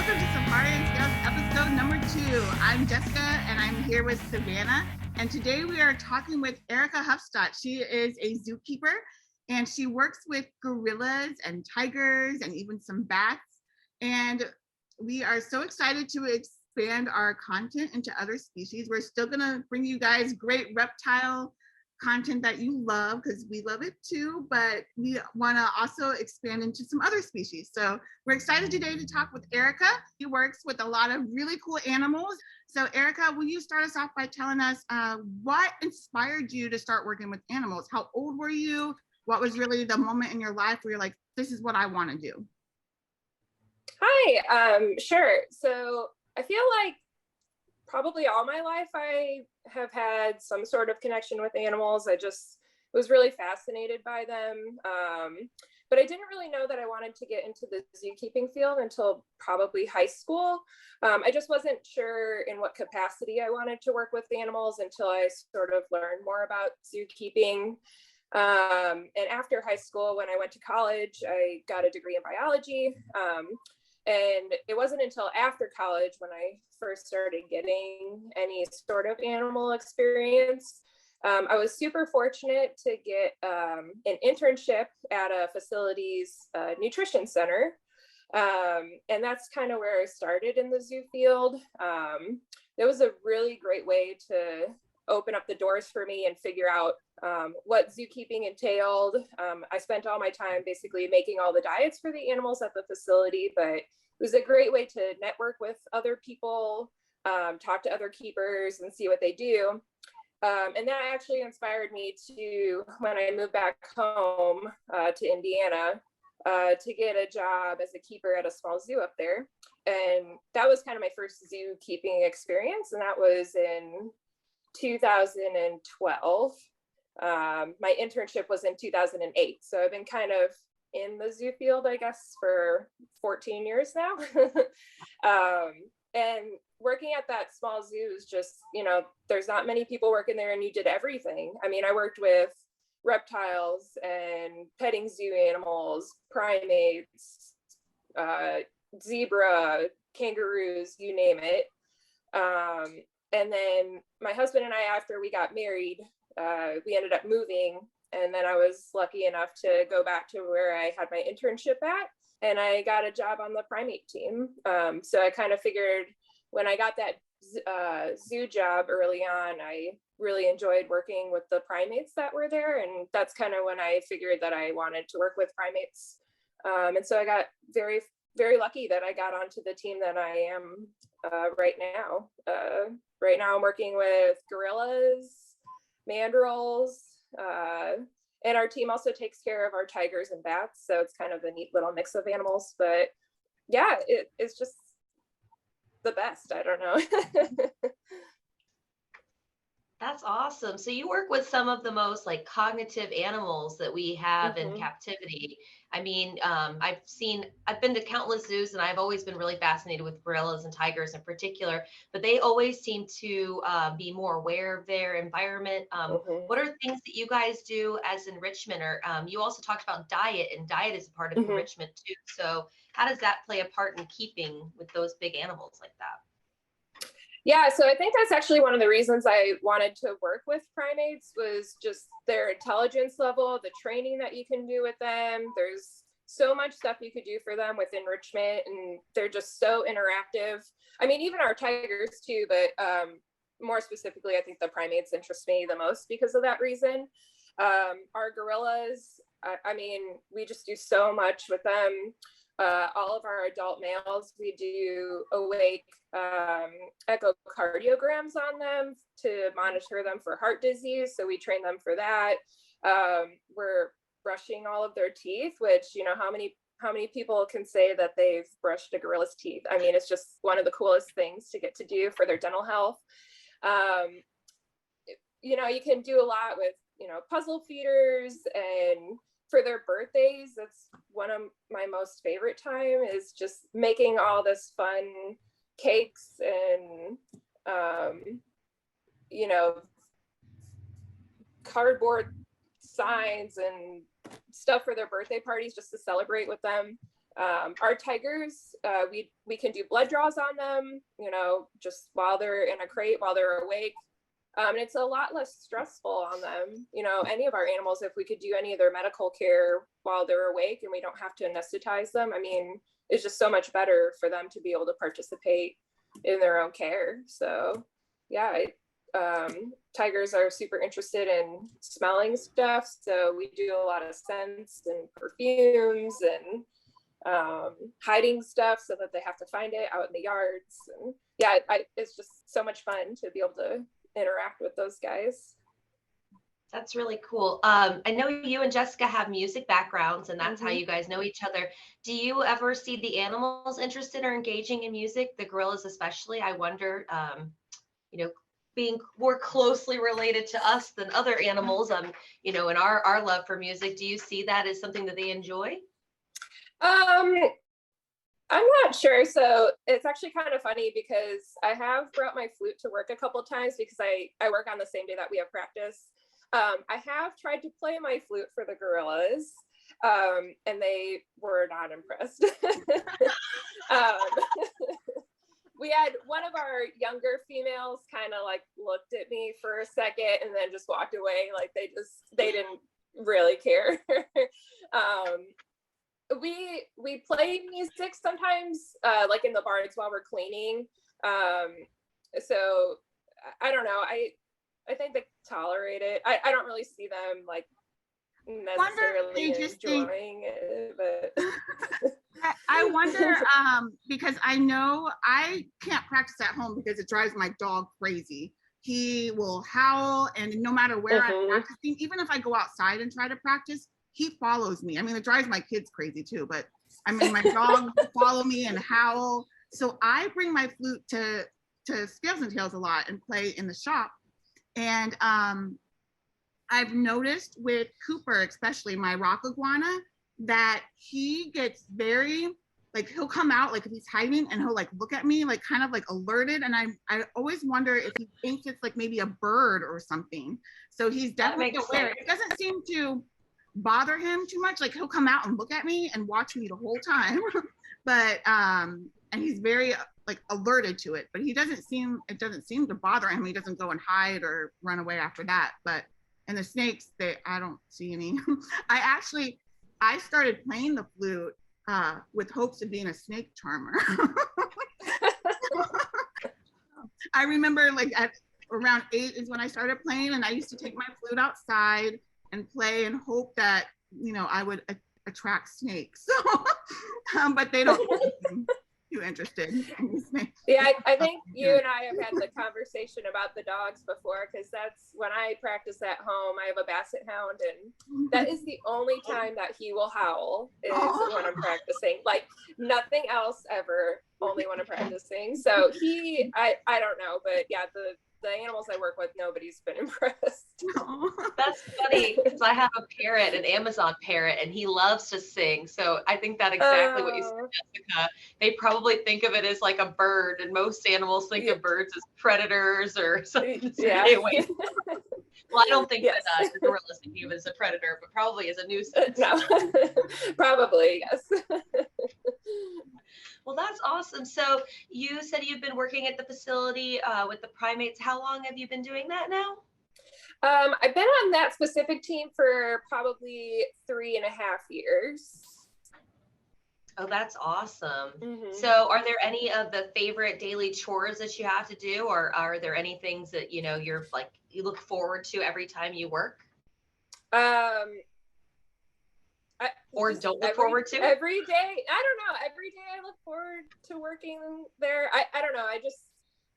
welcome to Safari and Scouts episode number 2. I'm Jessica and I'm here with Savannah. And today we are talking with Erica Huffstodt. She is a zookeeper and she works with gorillas and tigers and even some bats. And we are so excited to expand our content into other species. We're still going to bring you guys great reptile content that you love because we love it too, but we want to also expand into some other species. So we're excited today to talk with Erica. She works with a lot of really cool animals. So Erica, will you start us off by telling us what inspired you to start working with animals? How old were you? What was really the moment in your life where you're like, this is what I want to do? Hi, sure. So I feel like probably all my life I have had some sort of connection with animals. I just was really fascinated by them. But I didn't really know that I wanted to get into the zookeeping field until probably high school. I just wasn't sure in what capacity I wanted to work with animals until I sort of learned more about zookeeping. And after high school, when I went to college, I got a degree in biology. And it wasn't until after college when I first started getting any sort of animal experience. I was super fortunate to get an internship at a facility's nutrition center. And that's kind of where I started in the zoo field. It was a really great way to open up the doors for me and figure out what zookeeping entailed. I spent all my time basically making all the diets for the animals at the facility, but it was a great way to network with other people, talk to other keepers and see what they do. And that actually inspired me to, when I moved back home to Indiana, to get a job as a keeper at a small zoo up there. And that was kind of my first zookeeping experience. And that was in 2012. My internship was in 2008. So I've been kind of in the zoo field, I guess, for 14 years now. And working at that small zoo is just, there's not many people working there and you did everything. I mean, I worked with reptiles and petting zoo animals, primates, zebra, kangaroos, you name it. And then my husband and I, after we got married, we ended up moving. And then I was lucky enough to go back to where I had my internship at, and I got a job on the primate team. So I kind of figured when I got that zoo job early on, I really enjoyed working with the primates that were there. And that's kind of when I figured that I wanted to work with primates. And so I got very, very lucky that I got onto the team that I am right now. Right now I'm working with gorillas, mandrills, and our team also takes care of our tigers and bats. So it's kind of a neat little mix of animals, but yeah, it's just the best. I don't know. That's awesome. So you work with some of the most cognitive animals that we have in captivity. I mean, I've been to countless zoos and I've always been really fascinated with gorillas and tigers in particular, but they always seem to be more aware of their environment. What are things that you guys do as enrichment? Or you also talked about diet, and diet is a part of enrichment too. So how does that play a part in keeping with those big animals like that? Yeah, so I think that's actually one of the reasons I wanted to work with primates was just their intelligence level, the training that you can do with them. There's so much stuff you could do for them with enrichment, and they're just so interactive. I mean, even our tigers too, but more specifically, I think the primates interest me the most because of that reason. Our gorillas, I mean, we just do so much with them. All of our adult males, we do awake echocardiograms on them to monitor them for heart disease. So we train them for that. We're brushing all of their teeth, which, how many people can say that they've brushed a gorilla's teeth? I mean, it's just one of the coolest things to get to do for their dental health. You can do a lot with, puzzle feeders, and for their birthdays, that's one of my most favorite time is just making all this fun cakes and, cardboard signs and stuff for their birthday parties just to celebrate with them. Our tigers, we can do blood draws on them, you know, just while they're in a crate, while they're awake. And it's a lot less stressful on them. You know, any of our animals, if we could do any of their medical care while they're awake and we don't have to anesthetize them, I mean, it's just so much better for them to be able to participate in their own care. So yeah, tigers are super interested in smelling stuff. So we do a lot of scents and perfumes and hiding stuff so that they have to find it out in the yards. And yeah, it's just so much fun to be able to interact with those guys. That's really cool. I know you and Jessica have music backgrounds, and that's how you guys know each other. Do you ever see the animals interested or engaging in music, the gorillas especially? I wonder, you know, being more closely related to us than other animals, you know, in our love for music, do you see that as something that they enjoy? I'm not sure. So it's actually kind of funny because I have brought my flute to work a couple of times because I work on the same day that we have practice. I have tried to play my flute for the gorillas, and they were not impressed. We had one of our younger females kind of like looked at me for a second and then just walked away. Like they didn't really care. We play music sometimes, like in the barns while we're cleaning. So I don't know. I think they tolerate it. I don't really see them like necessarily enjoying it, but I wonder, because I know I can't practice at home because it drives my dog crazy. He will howl, and no matter where I'm practicing, even if I go outside and try to practice, he follows me. I mean, it drives my kids crazy too, but I mean, my dog will follow me and howl. So I bring my flute to Scales and Tails a lot and play in the shop. And I've noticed with Cooper, especially my rock iguana, that he gets very, like, he'll come out, like if he's hiding and he'll like look at me, like kind of like alerted. And I always wonder if he thinks it's like maybe a bird or something. So he's definitely aware. It doesn't seem to bother him too much. Like he'll come out and look at me and watch me the whole time. But and he's very like alerted to it, but it doesn't seem to bother him. He doesn't go and hide or run away after that. But and the snakes, I don't see any. I started playing the flute with hopes of being a snake charmer. I remember like at around 8 is when I started playing, and I used to take my flute outside and play and hope that, you know, I would attract snakes. But they don't seem too interested in snakes. Yeah, I think you and I have had the conversation about the dogs before, because that's when I practice at home. I have a basset hound, and that is the only time that he will howl is when I'm practicing. Like nothing else ever, only when I'm practicing. So I don't know, but yeah, the animals I work with, nobody's been impressed. That's funny because I have a parrot, an Amazon parrot, and he loves to sing. So I think that exactly what you said, Jessica. They probably think of it as like a bird, and most animals think of birds as predators or something. Yeah. Anyway. Well, I don't think that the gorillas think of it as a predator, but probably as a nuisance. No, probably, yes. Well, that's awesome. So you said you've been working at the facility with the primates. How long have you been doing that now? I've been on that specific team for probably 3.5 years. Oh, that's awesome. So are there any of the favorite daily chores that you have to do, or are there any things that, you know, you look forward to every time you work? Or don't look forward to? Every day. I don't know. Every day I look forward to working there. I don't know.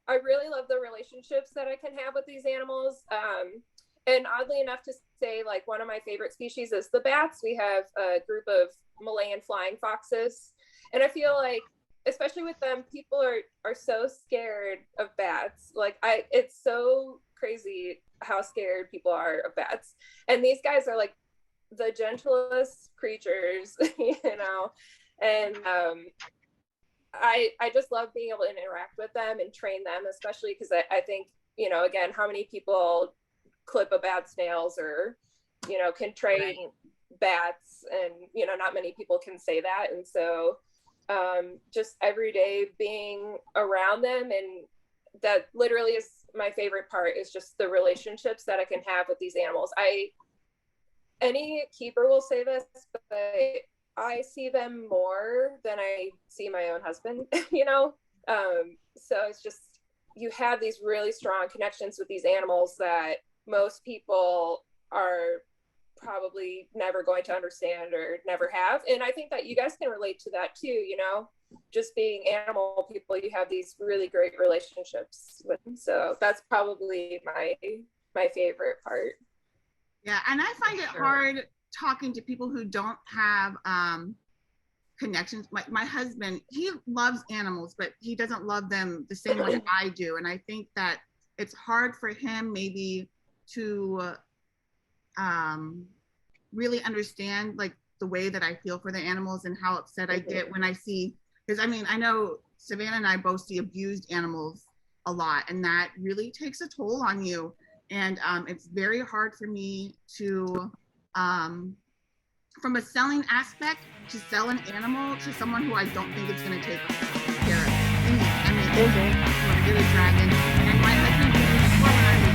I really love the relationships that I can have with these animals. And oddly enough to say, like, one of my favorite species is the bats. We have a group of Malayan flying foxes. And I feel like, especially with them, people are so scared of bats. Like, it's so crazy how scared people are of bats. And these guys are like the gentlest creatures, you know, and I just love being able to interact with them and train them, especially because I think, you know, again, how many people clip a bat snails or, you know, can train bats, and not many people can say that. And so just every day being around them, and that literally is my favorite part, is just the relationships that I can have with these animals. Any keeper will say this, but I see them more than I see my own husband, so it's just, you have these really strong connections with these animals that most people are probably never going to understand or never have. And I think that you guys can relate to that too, just being animal people, you have these really great relationships with them. So that's probably my favorite part. Yeah, and I find it hard talking to people who don't have connections. My husband, he loves animals, but he doesn't love them the same way I do. And I think that it's hard for him maybe to really understand like the way that I feel for the animals and how upset I get when I see, because I mean, I know Savannah and I both see abused animals a lot, and that really takes a toll on you. And it's very hard for me to, from a selling aspect, to sell an animal to someone who I don't think is going to take care of it. I mean, want to get a dragon. And my husband did it before when I was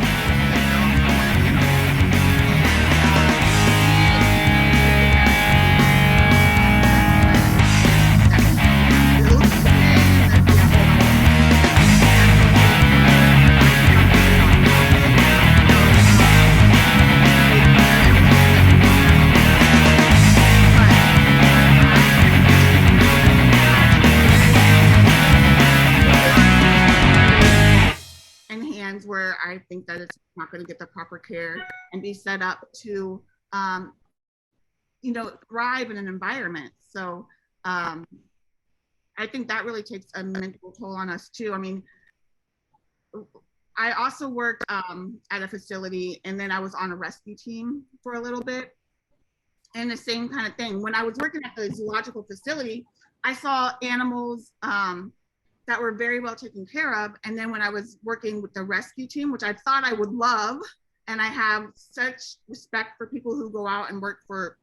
where I think that it's not going to get the proper care and be set up to, thrive in an environment. So I think that really takes a mental toll on us too. I mean, I also worked at a facility, and then I was on a rescue team for a little bit. And the same kind of thing. When I was working at the zoological facility, I saw animals that were very well taken care of. And then when I was working with the rescue team, which I thought I would love, and I have such respect for people who go out and work for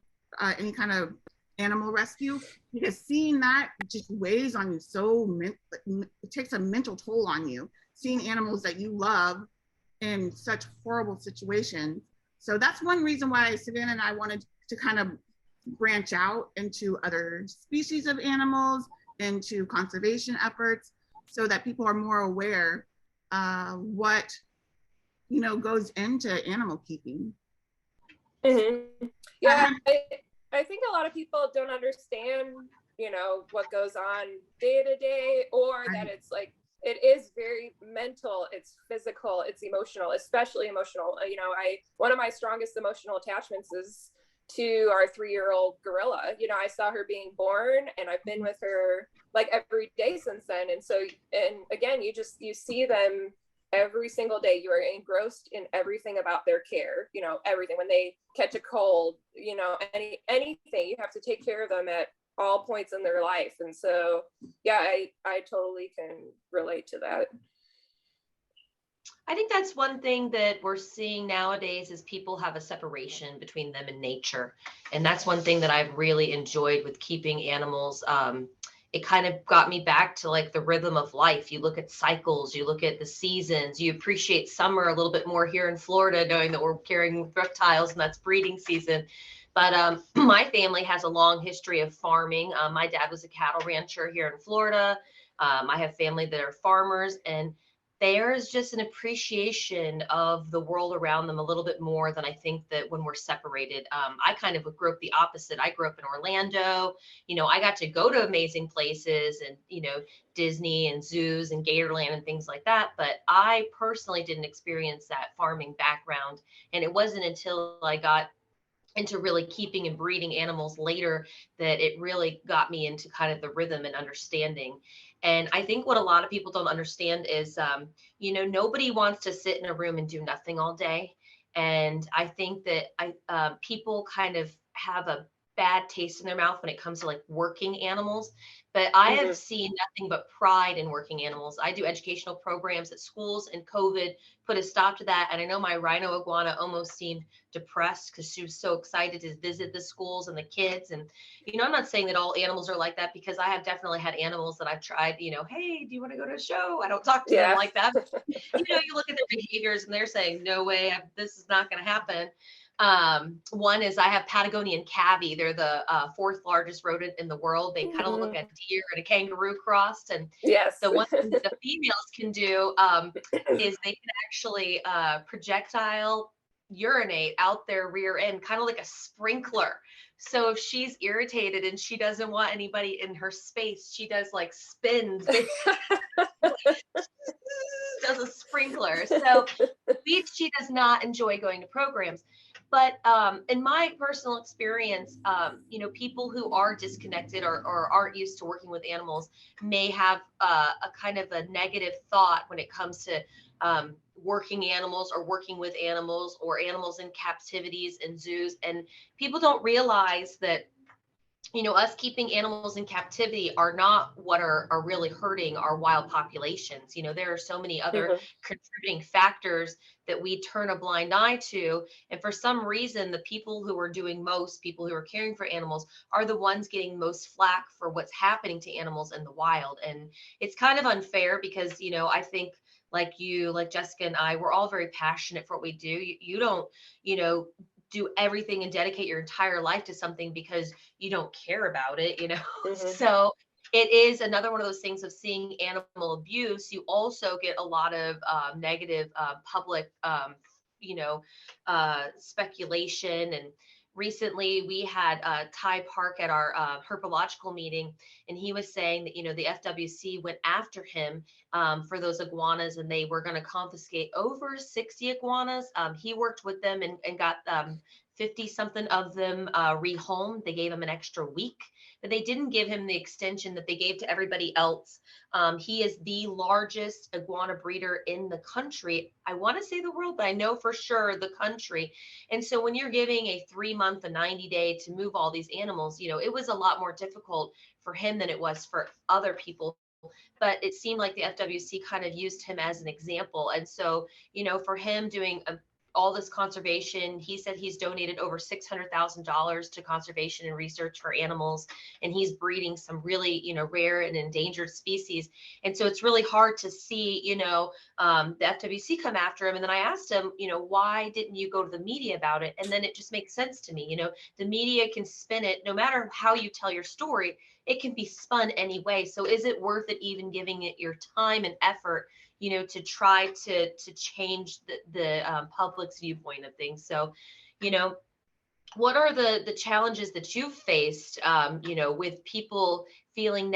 any kind of animal rescue, because seeing that just weighs on you it takes a mental toll on you, seeing animals that you love in such horrible situations. So that's one reason why Savannah and I wanted to kind of branch out into other species of animals, into conservation efforts, so that people are more aware what goes into animal keeping. Mm-hmm. Yeah, I think a lot of people don't understand what goes on day to day, or that it's like, it is very mental, it's physical, it's emotional, especially emotional. One of my strongest emotional attachments is to our 3-year-old gorilla. I saw her being born, and I've been with her like every day since then. And so, and again, you see them every single day. You are engrossed in everything about their care, everything. When they catch a cold, anything, you have to take care of them at all points in their life. And so, yeah, I totally can relate to that. I think that's one thing that we're seeing nowadays, is people have a separation between them and nature. And that's one thing that I've really enjoyed with keeping animals. It kind of got me back to like the rhythm of life. You look at cycles, you look at the seasons, you appreciate summer a little bit more here in Florida, knowing that we're caring reptiles and that's breeding season. But my family has a long history of farming. My dad was a cattle rancher here in Florida. I have family that are farmers, and there's just an appreciation of the world around them a little bit more than I think that when we're separated. I kind of grew up the opposite. I grew up in Orlando. I got to go to amazing places and, Disney and zoos and Gatorland and things like that. But I personally didn't experience that farming background. And it wasn't until I got into really keeping and breeding animals later that it really got me into kind of the rhythm and understanding. And I think what a lot of people don't understand is, nobody wants to sit in a room and do nothing all day. And I think that people kind of have bad taste in their mouth when it comes to like working animals. But I have seen nothing but pride in working animals. I do educational programs at schools, and COVID put a stop to that. And I know my rhino iguana almost seemed depressed because she was so excited to visit the schools and the kids. And, you know, I'm not saying that all animals are like that, because I have definitely had animals that I've tried, you know, hey, do you want to go to a show? I don't talk to them like that. You know, you look at their behaviors and they're saying, no way, this is not going to happen. One is I have Patagonian cavy. They're the fourth largest rodent in the world. They kind of look like a deer and a kangaroo crossed. And the one thing that the females can do is they can actually projectile urinate out their rear end, kind of like a sprinkler. So if she's irritated and she doesn't want anybody in her space, she does like spins, does a sprinkler. So she does not enjoy going to programs. But in my personal experience, you know, people who are disconnected or aren't used to working with animals may have a kind of a negative thought when it comes to working animals or working with animals or animals in captivities and zoos. And people don't realize that, you know, us keeping animals in captivity are not what are really hurting our wild populations. You know, there are so many other contributing factors that we turn a blind eye to. And for some reason, the people who are caring for animals are the ones getting most flack for what's happening to animals in the wild. And it's kind of unfair because, you know, I think like you, like Jessica and I, we're all very passionate for what we do. You don't, you know, do everything and dedicate your entire life to something because you don't care about it, you know? So it is another one of those things of seeing animal abuse. You also get a lot of negative public, you know, speculation. And recently we had Ty Park at our herpetological meeting, and he was saying that, you know, the FWC went after him for those iguanas, and they were going to confiscate over 60 iguanas. He worked with them and got 50 something of them rehomed. They gave him an extra week, but they didn't give him the extension that they gave to everybody else. He is the largest iguana breeder in the country. I want to say the world, but I know for sure the country. And so when you're giving a 3-month, a 90-day to move all these animals, you know, it was a lot more difficult for him than it was for other people. But it seemed like the FWC kind of used him as an example. And so, you know, for him doing all this conservation, he said he's donated over $600,000 to conservation and research for animals, and he's breeding some really, you know, rare and endangered species. And so it's really hard to see, you know, the FWC come after him. And then I asked him, you know, why didn't you go to the media about it? And then it just makes sense to me. You know, the media can spin it, no matter how you tell your story, it can be spun anyway. So is it worth it even giving it your time and effort, you know, to try to change the public's viewpoint of things? So, you know, what are the challenges that you've faced, you know, with people feeling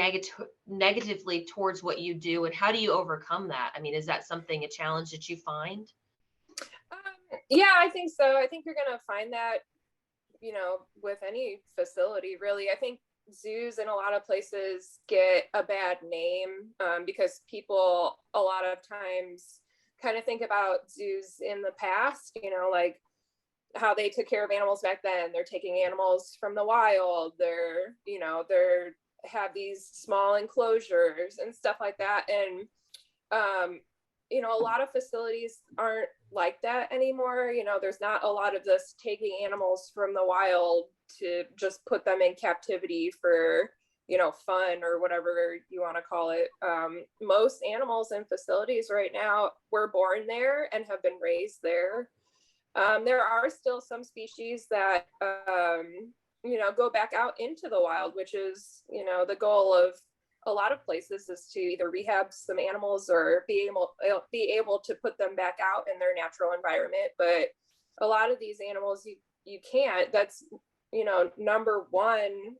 negatively towards what you do, and how do you overcome that? I mean, is that a challenge that you find? Yeah, I think so. I think you're going to find that, you know, with any facility, really. I think zoos in a lot of places get a bad name because people a lot of times kind of think about zoos in the past, you know, like how they took care of animals back then. They're taking animals from the wild. They're, you know, they're have these small enclosures and stuff like that. And, you know, a lot of facilities aren't like that anymore. You know, there's not a lot of this taking animals from the wild to just put them in captivity for, you know, fun or whatever you want to call it. Most animals in facilities right now were born there and have been raised there. There are still some species that, you know, go back out into the wild, which is, you know, the goal of a lot of places is to either rehab some animals or be able to put them back out in their natural environment. But a lot of these animals, you can't. That's, you know, number one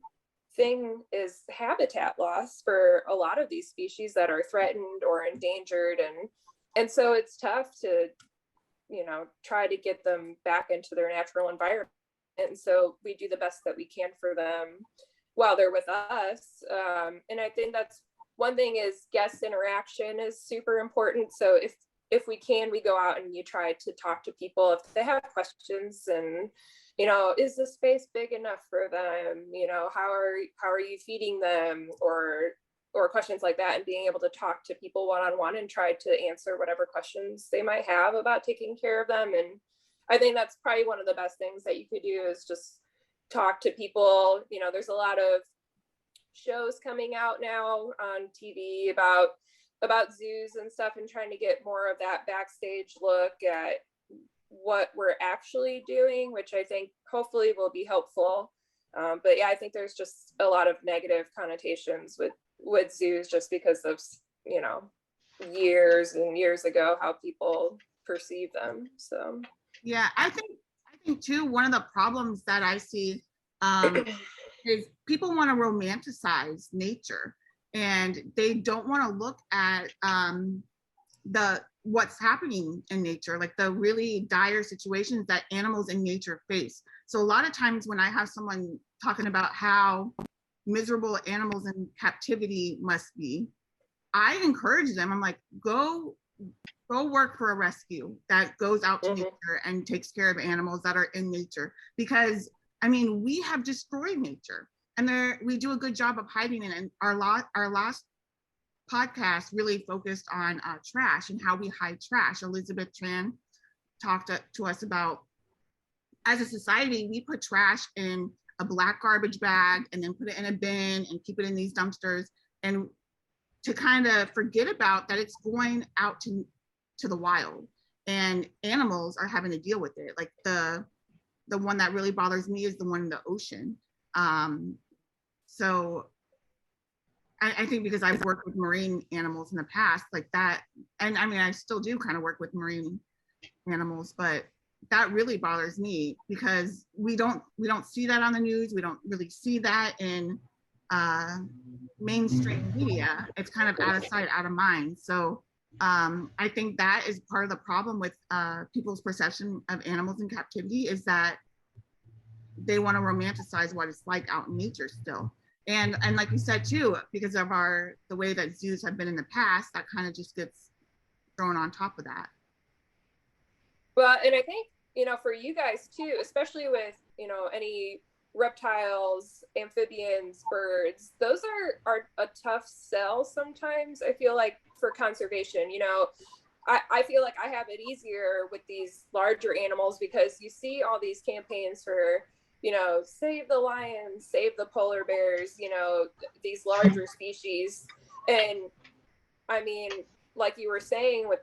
thing is habitat loss for a lot of these species that are threatened or endangered. And so it's tough to, you know, try to get them back into their natural environment. And so we do the best that we can for them while they're with us. And I think that's one thing is guest interaction is super important. So if we can, we go out and you try to talk to people if they have questions and, you know, is the space big enough for them? You know, how are you feeding them, or questions like that, and being able to talk to people one-on-one and try to answer whatever questions they might have about taking care of them. And I think that's probably one of the best things that you could do, is just talk to people. You know, there's a lot of shows coming out now on TV about zoos and stuff, and trying to get more of that backstage look at what we're actually doing, which I think hopefully will be helpful. But yeah, I think there's just a lot of negative connotations with zoos, just because of, you know, years and years ago, how people perceive them. So yeah, I think too, one of the problems that I see is people want to romanticize nature, and they don't want to look at what's happening in nature, like the really dire situations that animals in nature face. So a lot of times when I have someone talking about how miserable animals in captivity must be, I encourage them. I'm like, go work for a rescue that goes out to nature and takes care of animals that are in nature, because I mean, we have destroyed nature, and we do a good job of hiding it. And our last podcast really focused on trash and how we hide trash. Elizabeth Tran talked to us about, as a society, we put trash in a black garbage bag and then put it in a bin and keep it in these dumpsters, and to kind of forget about that it's going out to the wild, and animals are having to deal with it. Like the one that really bothers me is the one in the ocean. So I think because I've worked with marine animals in the past, like that, and I mean, I still do kind of work with marine animals, but that really bothers me, because we don't see that on the news. We don't really see that in mainstream media. It's kind of out of sight, out of mind. So I think that is part of the problem with people's perception of animals in captivity, is that they want to romanticize what it's like out in nature still. And like you said too, because of the way that zoos have been in the past, that kind of just gets thrown on top of that. Well, and I think, you know, for you guys too, especially with, you know, any reptiles, amphibians, birds, those are a tough sell sometimes, I feel like, for conservation. You know, I feel like I have it easier with these larger animals, because you see all these campaigns for, you know, save the lions, save the polar bears, you know, these larger species. And I mean, like you were saying, with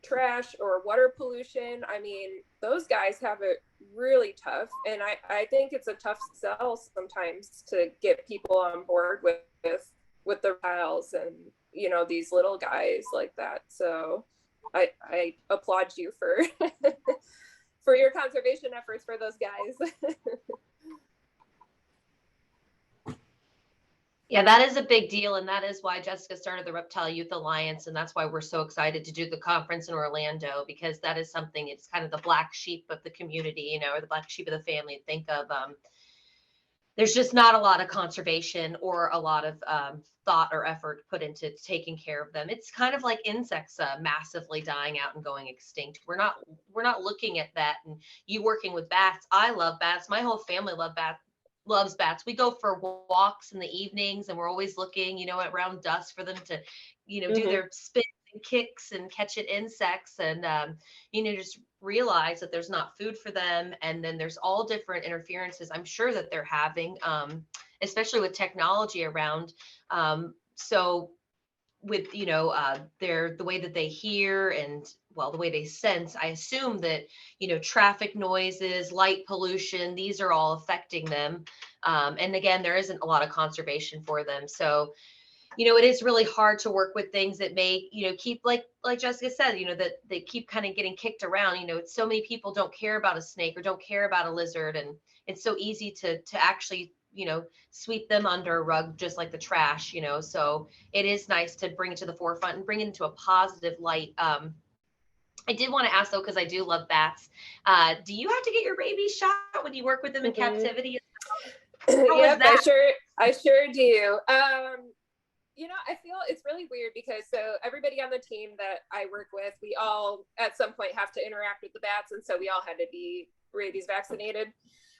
trash or water pollution, I mean, those guys have it really tough. And I think it's a tough sell sometimes to get people on board with the reptiles and, you know, these little guys like that. So I applaud you for for your conservation efforts for those guys. Yeah, that is a big deal. And that is why Jessica started the Reptile Youth Alliance. And that's why we're so excited to do the conference in Orlando, because that is something, it's kind of the black sheep of the community, you know, or the black sheep of the family. Think of, there's just not a lot of conservation or a lot of thought or effort put into taking care of them. It's kind of like insects massively dying out and going extinct. We're not looking at that. And you working with bats, I love bats. My whole family loves bats. We go for walks in the evenings, and we're always looking, you know, around dusk for them to, you know, do their spins and kicks and catch at insects, and you know, just realize that there's not food for them. And then there's all different interferences I'm sure that they're having, especially with technology around. So with, you know, the way that they hear and, well, the way they sense, I assume that, you know, traffic noises, light pollution, these are all affecting them. And again, there isn't a lot of conservation for them. So, you know, it is really hard to work with things that may, you know, keep, like Jessica said, you know, that they keep kind of getting kicked around. You know, it's so many people don't care about a snake or don't care about a lizard. And it's so easy to actually, you know, sweep them under a rug, just like the trash, you know. So it is nice to bring it to the forefront and bring it into a positive light. I did want to ask though, because I do love bats. Do you have to get your rabies shot when you work with them in captivity? Yep, I sure do. I feel it's really weird because so everybody on the team that I work with, we all at some point have to interact with the bats. And so we all had to be rabies vaccinated.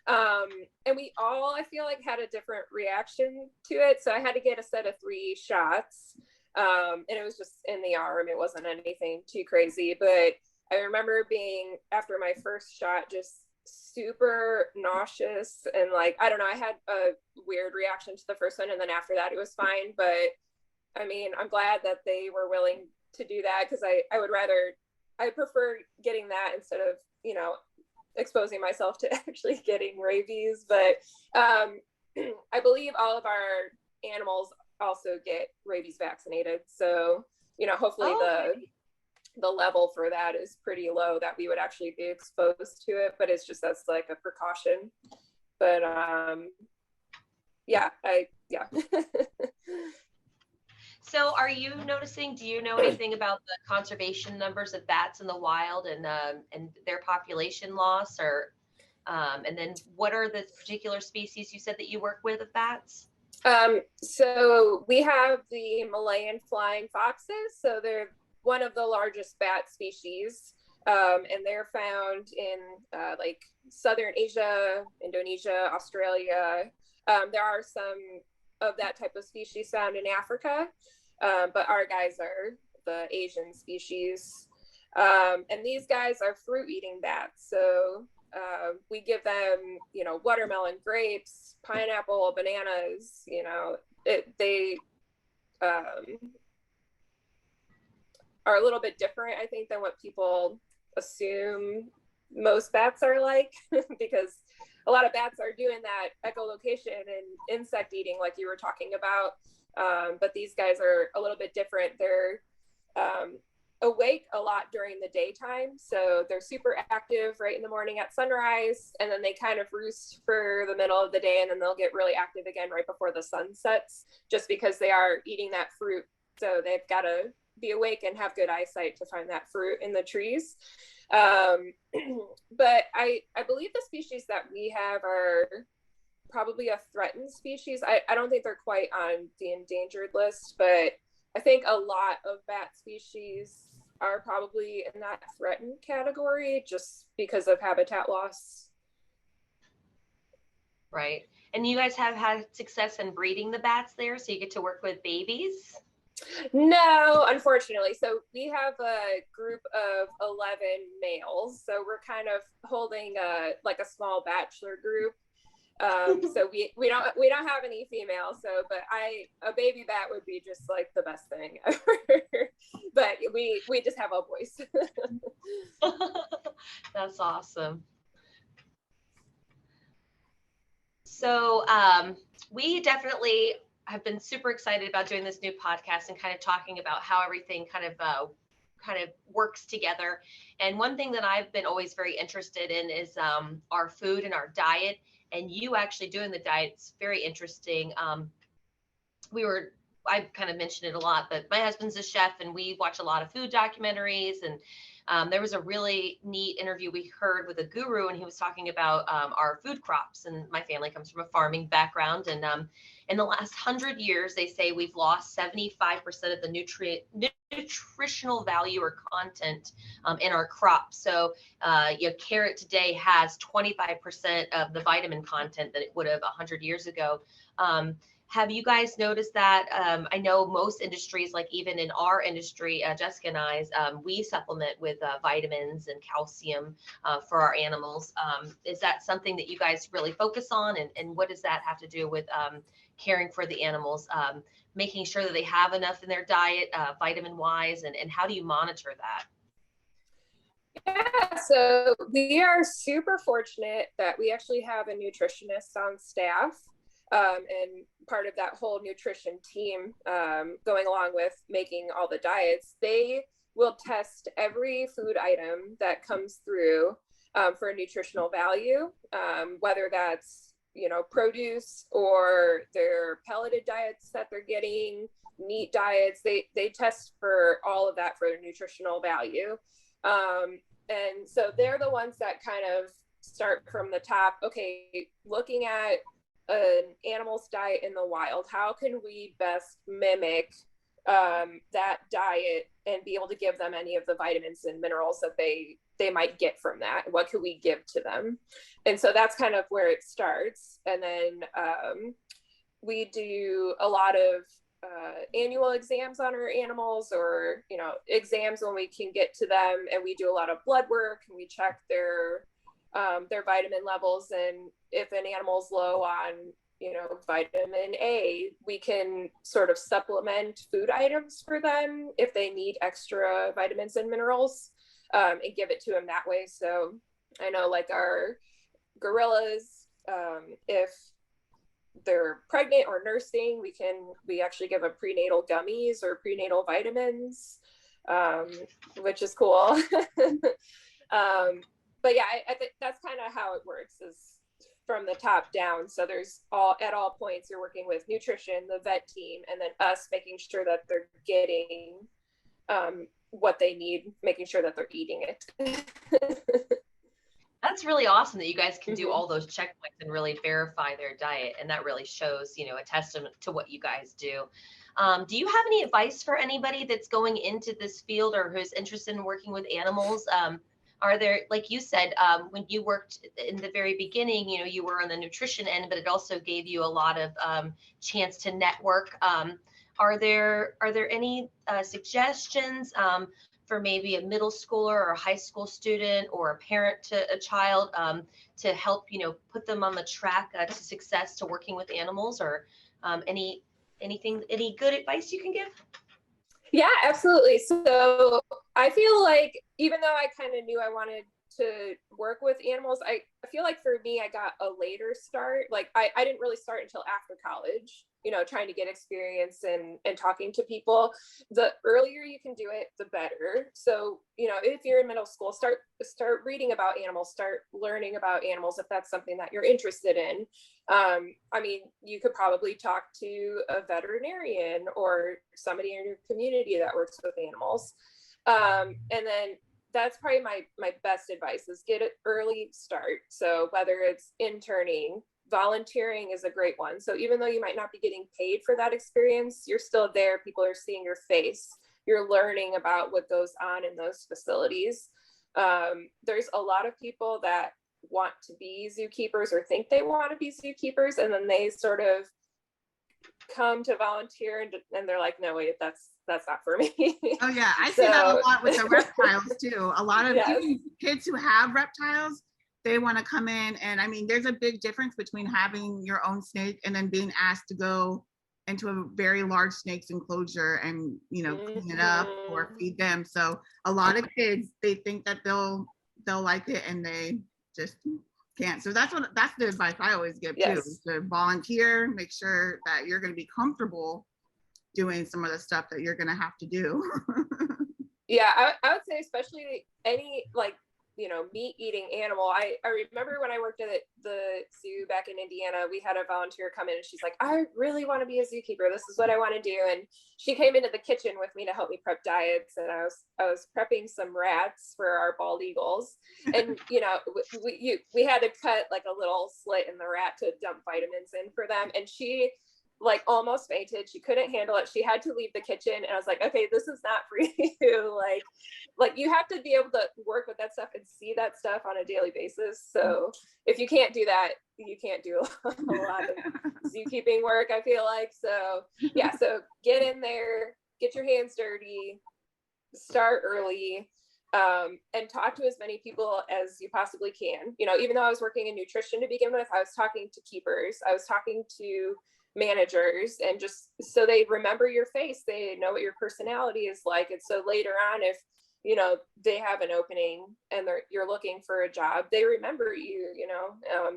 And we all, I feel like, had a different reaction to it. So I had to get a set of 3 shots. And it was just in the arm. It wasn't anything too crazy. But I remember being, after my first shot, just super nauseous. And like, I don't know, I had a weird reaction to the first one. And then after that, it was fine. But I mean, I'm glad that they were willing to do that because I prefer getting that instead of, exposing myself to actually getting rabies. But I believe all of our animals also get rabies vaccinated. So, hopefully the level for that is pretty low that we would actually be exposed to it, but it's just that's like a precaution. But yeah. So are you noticing, do you know anything about the conservation numbers of bats in the wild and their population loss, or and then what are the particular species you said that you work with of bats? So we have the Malayan flying foxes. So they're one of the largest bat species. And they're found in like Southern Asia, Indonesia, Australia. There are some of that type of species found in Africa. But our guys are the Asian species. And these guys are fruit eating bats. So we give them, watermelon, grapes, pineapple, bananas, they are a little bit different, I think, than what people assume most bats are like, because a lot of bats are doing that echolocation and insect eating like you were talking about. But these guys are a little bit different. They're awake a lot during the daytime. So they're super active right in the morning at sunrise, and then they kind of roost for the middle of the day, and then they'll get really active again right before the sun sets, just because they are eating that fruit. So they've got to be awake and have good eyesight to find that fruit in the trees. But I believe the species that we have are probably a threatened species. I don't think they're quite on the endangered list, but I think a lot of bat species are probably in that threatened category just because of habitat loss. Right. And you guys have had success in breeding the bats there, so you get to work with babies? No, unfortunately. So we have a group of 11 males. So we're kind of holding like a small bachelor group. So we don't have any females. So, but a baby bat would be just like the best thing ever. But we just have all boys. That's awesome. So we definitely have been super excited about doing this new podcast and kind of talking about how everything kind of works together. And one thing that I've been always very interested in is our food and our diet. And you actually doing the diet is very interesting. I kind of mentioned it a lot, but my husband's a chef and we watch a lot of food documentaries. And there was a really neat interview we heard with a guru, and he was talking about our food crops. And my family comes from a farming background. And in the last 100 years, they say we've lost 75% of the nutritional value or content in our crops. So carrot today has 25% of the vitamin content that it would have 100 years ago. Have you guys noticed that? I know most industries, like even in our industry, Jessica and I, we supplement with vitamins and calcium for our animals. Is that something that you guys really focus on? And what does that have to do with caring for the animals, making sure that they have enough in their diet, vitamin-wise, and how do you monitor that? Yeah, so we are super fortunate that we actually have a nutritionist on staff. And part of that whole nutrition team, going along with making all the diets, they will test every food item that comes through for a nutritional value, whether that's, produce or their pelleted diets that they're getting, meat diets. They test for all of that for their nutritional value. And so they're the ones that kind of start from the top. Okay, looking at an animal's diet in the wild, how can we best mimic that diet and be able to give them any of the vitamins and minerals that they might get from that? What could we give to them? And so that's kind of where it starts. And then we do a lot of annual exams on our animals, or exams when we can get to them, and we do a lot of blood work, and we check their vitamin levels. And if an animal's low on vitamin A, we can sort of supplement food items for them if they need extra vitamins and minerals, and give it to them that way. So I know, like, our gorillas, if they're pregnant or nursing, we actually give them prenatal gummies or prenatal vitamins, which is cool. But yeah, I think that's kind of how it works, is from the top down. So there's at all points you're working with nutrition, the vet team, and then us making sure that they're getting what they need, making sure that they're eating it. That's really awesome that you guys can do all those checkpoints and really verify their diet. And that really shows, a testament to what you guys do. Do you have any advice for anybody that's going into this field or who's interested in working with animals? Are there, like you said, when you worked in the very beginning, you were on the nutrition end, but it also gave you a lot of chance to network. Are there any suggestions for maybe a middle schooler or a high school student or a parent to a child to help, put them on the track to success to working with animals, or any good advice you can give? Yeah, absolutely. So I feel like, even though I kind of knew I wanted to work with animals, I feel like for me, I got a later start. Like I didn't really start until after college, trying to get experience and talking to people. The earlier you can do it, the better. So, if you're in middle school, start reading about animals, start learning about animals, if that's something that you're interested in. I mean, you could probably talk to a veterinarian or somebody in your community that works with animals. And then that's probably my best advice, is get an early start. So whether it's interning, volunteering is a great one. So even though you might not be getting paid for that experience, you're still there. People are seeing your face. You're learning about what goes on in those facilities. There's a lot of people that want to be zookeepers or think they want to be zookeepers, and then they sort of come to volunteer and they're like, no, wait, that's not for me. Oh yeah, I see that a lot with the reptiles too. A lot of even kids who have reptiles, they want to come in, and I mean, there's a big difference between having your own snake and then being asked to go into a very large snake's enclosure and clean it up or feed them. So a lot of kids, they think that they'll like it, and they just can't. So that's the advice I always give too, is to volunteer, make sure that you're going to be comfortable doing some of the stuff that you're going to have to do. Yeah, I would say, especially any meat eating animal. I remember when I worked at the zoo back in Indiana, we had a volunteer come in and she's like, I really want to be a zookeeper. This is what I want to do. And she came into the kitchen with me to help me prep diets. And I was prepping some rats for our bald eagles. And, we had to cut like a little slit in the rat to dump vitamins in for them. And she almost fainted. She couldn't handle it. She had to leave the kitchen. And I was like, okay, this is not for you. Like you have to be able to work with that stuff and see that stuff on a daily basis. So if you can't do that, you can't do a lot of zookeeping work, I feel like. So yeah, so get in there, get your hands dirty, start early, and talk to as many people as you possibly can. Even though I was working in nutrition to begin with, I was talking to keepers, I was talking to managers, and just so they remember your face, they know what your personality is like. And so later on, if they have an opening and you're looking for a job, they remember you,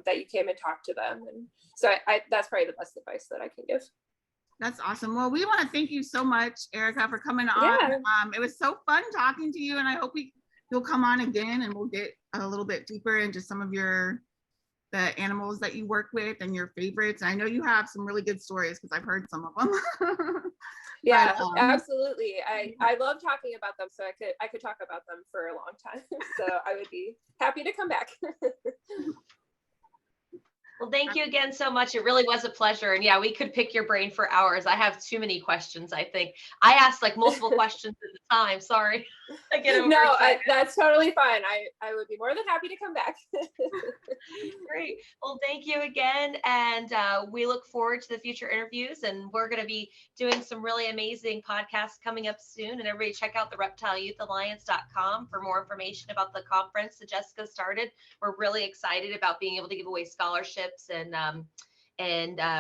that you came and talked to them. And so I that's probably the best advice that I can give. That's awesome. Well, we want to thank you so much, Erica, for coming on. Yeah. It was so fun talking to you, and I hope you'll come on again and we'll get a little bit deeper into some of the animals that you work with and your favorites. And I know you have some really good stories because I've heard some of them. Yeah, absolutely. I love talking about them, so I could talk about them for a long time. So I would be happy to come back. Well, thank you again so much. It really was a pleasure. And yeah, we could pick your brain for hours. I have too many questions, I think. I asked like multiple questions at the time. Sorry. I get overexcited. That's totally fine. I would be more than happy to come back. Great. Well, thank you again. And we look forward to the future interviews. And we're going to be doing some really amazing podcasts coming up soon. And everybody check out the reptileyouthAlliance.com for more information about the conference that Jessica started. We're really excited about being able to give away scholarships, and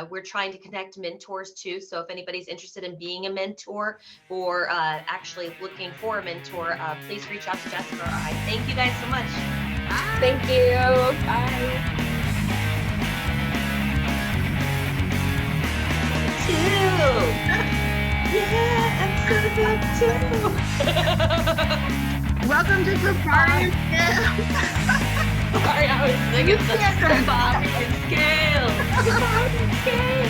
we're trying to connect mentors too. So if anybody's interested in being a mentor or actually looking for a mentor, please reach out to Jessica. All right. Thank you guys so much. Bye. Thank you. Bye. Episode 2. Welcome to Safari and Scale. Sorry, I was thinking the Safari and Scale. Safari and Scale.